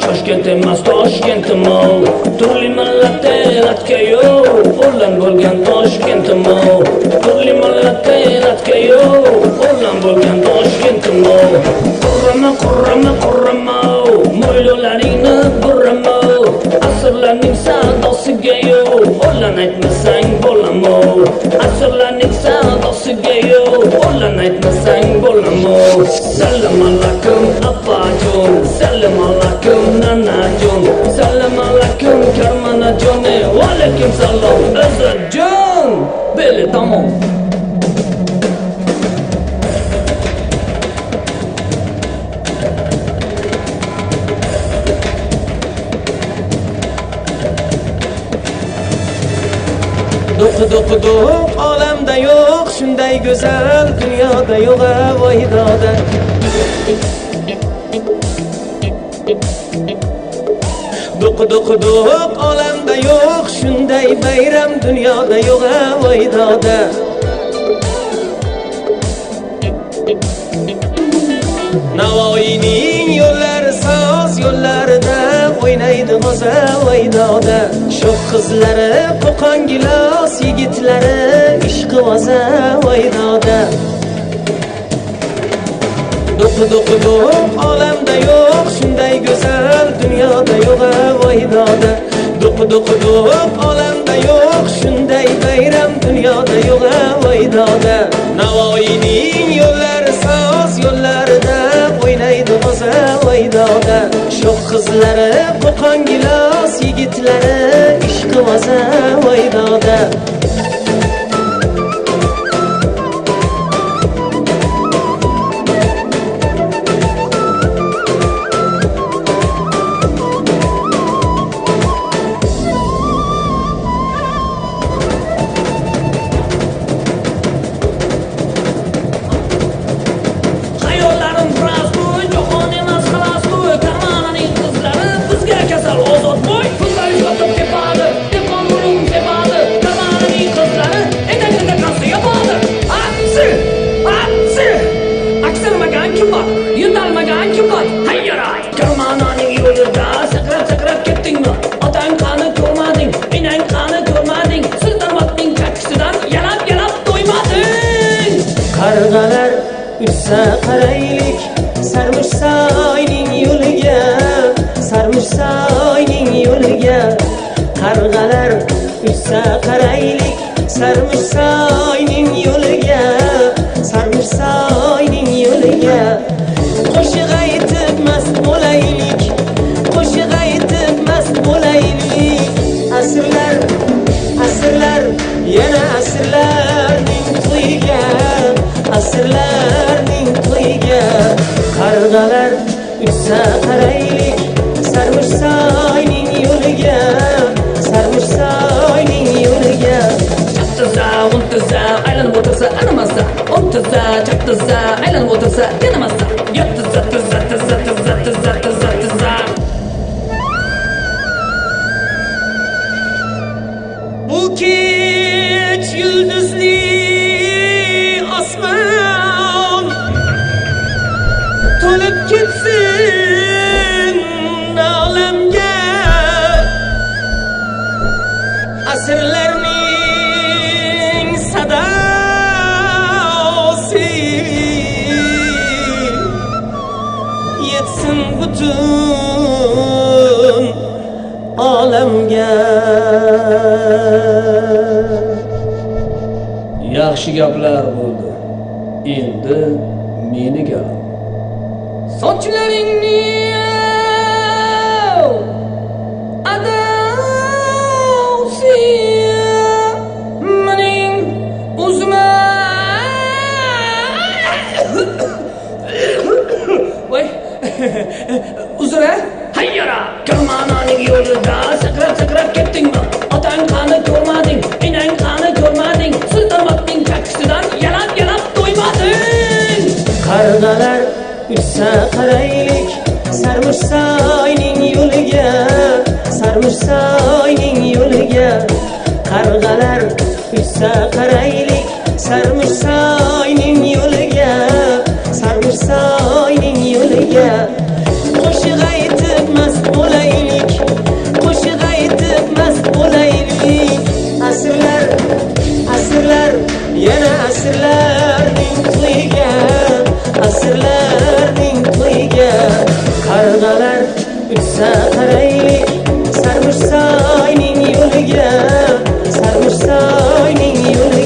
Toshkent emas Toshkentmi? Turli millatda ratkayo, o'rlan bo'lgan Toshkentmi? Turli millatda ratkayo, o'rlan bo'lgan Toshkentmi? Qurrama, mo'ylolaringni burrama, asrlarning savdosiga yo, o'rlan aytmasang bo'lamo. Asrlarning savdosiga yo, o'rlan aytmasang bo'lamo. Salom alaykum apajon, salom alaykum nanajon, salom alaykum karmanajon, va alaykum salom azadjon. Beli tamom. Do'q olamda yo'q shunday go'zal, dunyoda yo'q voydoda. Do'q olamda yo'q shunday bayram, dunyoda yo'q voydoda. Navoiyning yo'llari soz yo'llarida o'ynaydi g'o'za voydoda. Shoh qizlari qo'qon gilos, yigitlari ishqi g'o'za voydoda. Do'q olamda yo'q shunday go'zal, dunyoda yo'q voydoda. Do'q olamda yo'q shunday bayram, dunyoda yo'q voydoda. Navoiyning yo'llari soz yo'llarida o'ynaydi g'o'za voydoda. Shoh qizlari qo'qon gilos, yigitlari ishqi g'o'za voydoda. Qarg'alar uchsa qaraylik, Sarmishsoyning yo'liga, Sarmishsoyning yo'liga. Qarg'alar uchsa qaraylik, Sarmishsoyning yo'liga, Sarmishsoyning yo'liga. Qo'shiq aytib mast bo'laylik, qo'shiq aytib mast bo'laylik. Asrlar, yana asrlarning to'yiga, asrlarning to'yiga. Qarg'alar uchsa qaraylik, Sarmishsoyning yo'liga, Sarmishsoyning yo'liga. Chaptaza, o'ntaza, aylanib o'tirsa animasa, o'ntaza, chaptaza, aylanib o'tirsa yanamasa. Yattaza, taza, taza, taza, taza, taza, taza. Bu kech yulduzli osmon to'lib ketsin olamga, asrlarning sadosi yaxshi gaplar bo'ldi. Endi meni galim. Sochlaringni uzra hayyara karmananing yo'lida sakrab ketdingmi? Otang qani ko'rmading, enang qani ko'rmading, sultonotning chakisidan yalab to'ymading. Qarg'alar uchsa qaraylik Sarmushsoyning yo'liga, Sarmushsoyning yo'liga. Qarg'alar uchsa qaraylik Sarmushsoyning yo'liga, Sarmushsoyning yo'liga. Qo'shiq aytib mast bo'laylik, qo'shiq aytib mast bo'laylik. Asrlar yana asrlarning to'yiga, asrlarning to'yiga. Qarg'alar uchsa qaraylik Sarmushsoyning yo'liga, Sarmushsoyning yo'liga.